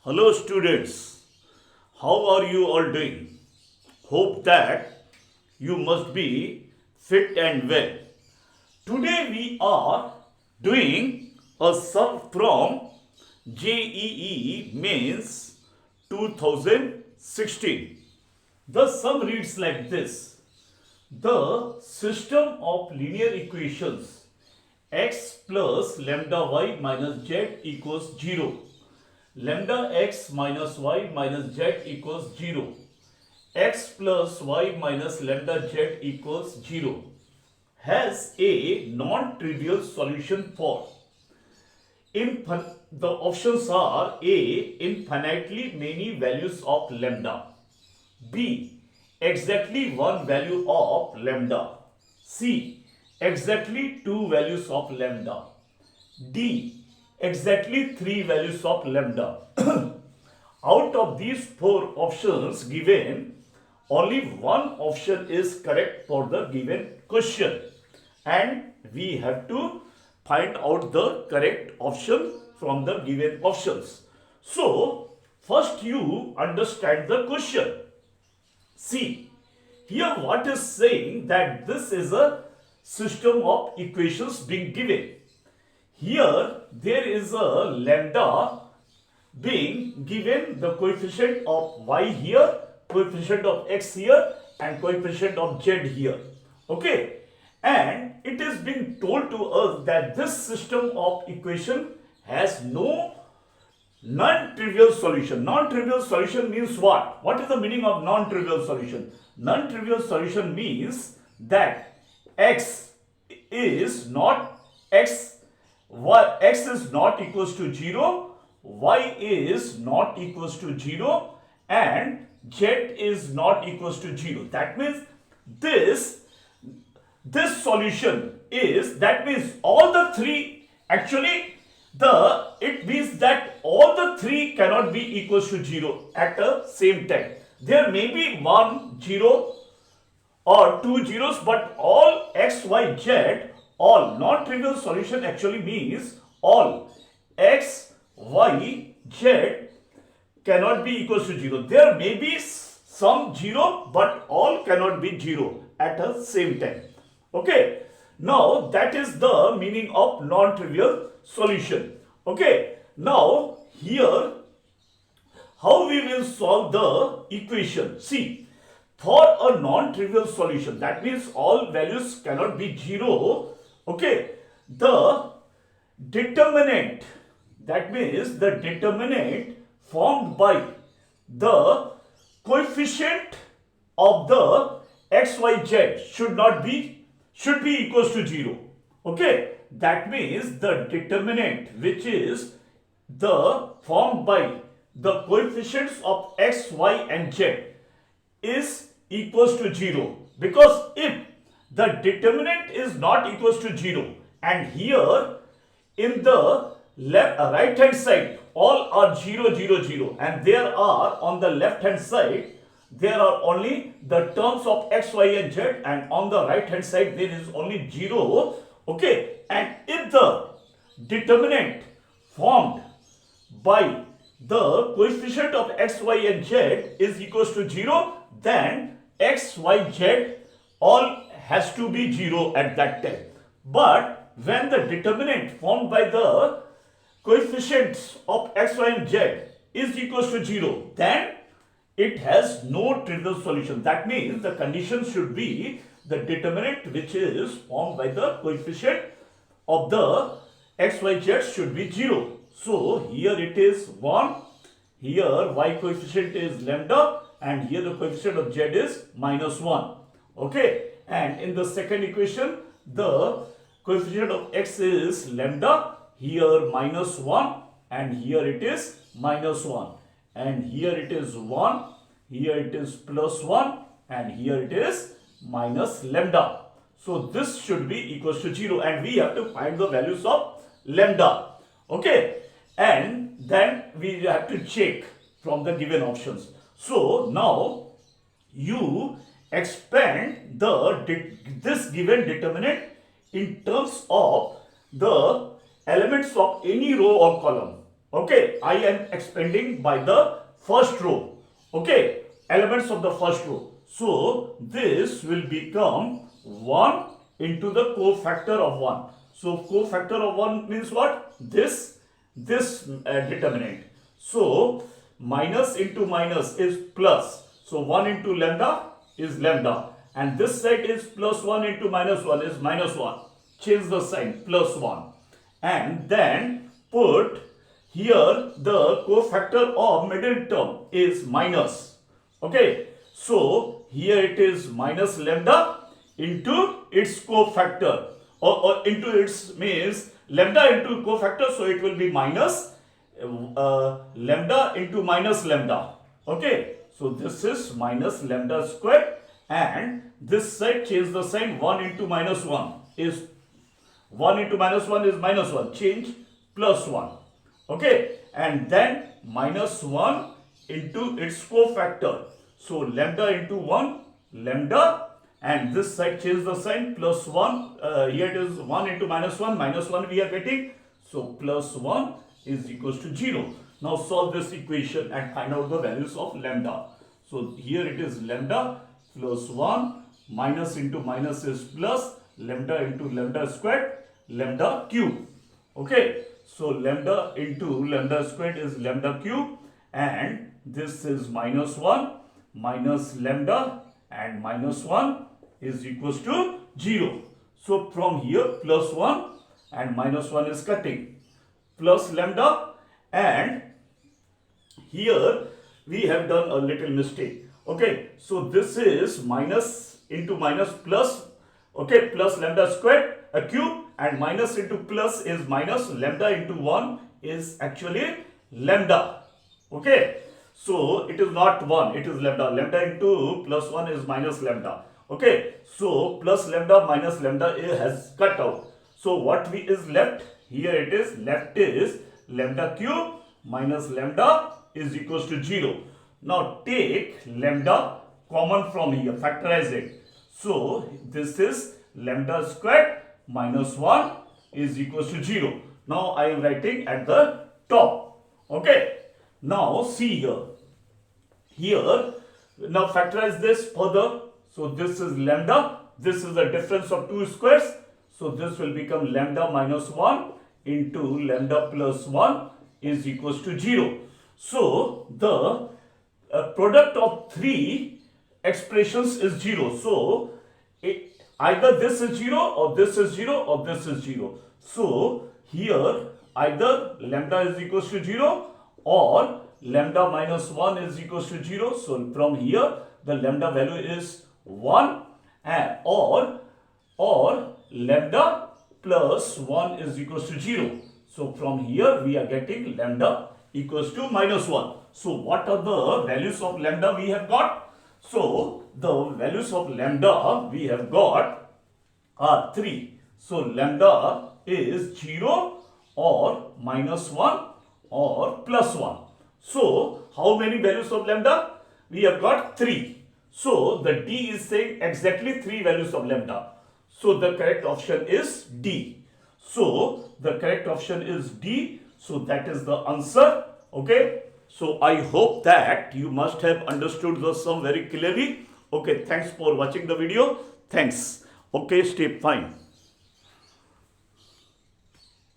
Hello students, how are you all doing? Hope that you must be fit and well. Today we are doing a sum from JEE Mains 2016. The sum reads like this. The system of linear equations x plus lambda y minus z equals 0. Lambda x minus y minus z equals 0. X plus y minus lambda z equals 0 has a non-trivial solution for the options are A. Infinitely many values of lambda, B. Exactly one value of lambda, C. Exactly two values of lambda, D. Exactly three values of lambda. Out of these four options given, only one option is correct for the given question, and we have to find out the correct option from the given options. So, first you understand the question. See, here what is saying that this is a system of equations being given. Here there is a lambda being given the coefficient of y here, coefficient of x here, and coefficient of z here. Okay, and it is being told to us that this system of equation has no non-trivial solution. Non-trivial solution means what? What is the meaning of non-trivial solution? Non-trivial solution means that x is not x is not equals to 0, y is not equals to 0, and z is not equals to 0. That means this solution is, that means all the three, actually it means that all the three cannot be equals to 0 at the same time. There may be 1 0 or 2 zeros, but all x, y, z, all non-trivial solution actually means all x, y, z cannot be equals to 0. There may be some 0, but all cannot be 0 at the same time. Okay, now that is the meaning of non-trivial solution. Okay, now here how we will solve the equation. See, for a non-trivial solution, that means all values cannot be 0. Okay, the determinant, that means the determinant formed by the coefficient of the x, y, z should be equals to 0. Okay, that means the determinant which is the formed by the coefficients of x, y, and z is equals to 0, because if the determinant is not equals to 0 and here in the right hand side all are 0 0 0 and there are on the left hand side there are only the terms of x, y, and z, and on the right hand side there is only 0. Okay, and if the determinant formed by the coefficient of x, y, and z is equals to 0, then x, y, z all has to be 0 at that time. But when the determinant formed by the coefficients of x, y, and z is equals to 0, then it has no trivial solution. That means the condition should be the determinant which is formed by the coefficient of the x, y, z should be 0. So here it is 1, here y coefficient is lambda, and here the coefficient of z is minus 1. Okay, and in the second equation the coefficient of x is lambda, here minus 1, and here it is minus 1, and here it is 1, here it is plus 1, and here it is minus lambda. So this should be equals to 0, and we have to find the values of lambda. Okay, and then we have to check from the given options. So now you expand this given determinant in terms of the elements of any row or column. Okay, I am expanding by the first row. Okay, elements of the first row. So this will become 1 into the cofactor of 1. So cofactor of 1 means what? This determinant. So minus into minus is plus. So 1 into lambda is lambda. And this side is plus 1 into minus 1 is minus 1. Change the sign, plus 1. And then put here the cofactor of middle term is minus. Okay. So here it is minus lambda into its cofactor, or into its means lambda into cofactor, so it will be minus lambda into minus lambda. Okay, so this is minus lambda square, and this side change the sign, 1 into minus 1 is 1 into minus 1 is minus 1, change plus 1. Okay, and then minus 1 into its cofactor. So lambda into 1, lambda, and this side change the sign, plus 1. Here it is 1 into minus 1 we are getting. So plus 1 is equals to 0. Now solve this equation and find out the values of lambda. So here it is lambda plus 1, minus into minus is plus, lambda into lambda squared, lambda cube. Okay, so lambda into lambda squared is lambda cube, and this is minus 1 minus lambda, and minus 1 is equals to 0. So from here plus 1 and minus 1 is cutting, plus lambda, and here we have done a little mistake. Okay, so this is minus into minus plus, okay, plus lambda squared a cube, and minus into plus is minus, lambda into 1 is actually lambda. Okay, so it is not 1, it is lambda. Lambda into plus 1 is minus lambda. Okay, so plus lambda minus lambda has cut out. So what is left? Here it is, left is lambda cube minus lambda is equals to 0. Now take lambda common from here, factorize it. So this is lambda squared minus 1 is equals to 0. Now I am writing at the top. Okay, now see here. Here, now factorize this further. So this is lambda, this is the difference of two squares. So this will become lambda minus 1 into lambda plus 1 is equals to 0. So the product of three expressions is 0. So either this is 0 or this is 0 or this is 0. So here either lambda is equals to 0 or lambda minus 1 is equals to 0. So from here the lambda value is 1, or lambda plus 1 is equals to 0. So from here we are getting lambda equals to minus 1. So what are the values of lambda we have got? So the values of lambda we have got are 3. So lambda is 0 or minus 1 or plus 1. So how many values of lambda? We have got 3. So the D is saying exactly 3 values of lambda. So the correct option is D. So the correct option is D. So that is the answer. Okay. So I hope that you must have understood the sum very clearly. Okay. Thanks for watching the video. Thanks. Okay. Stay fine.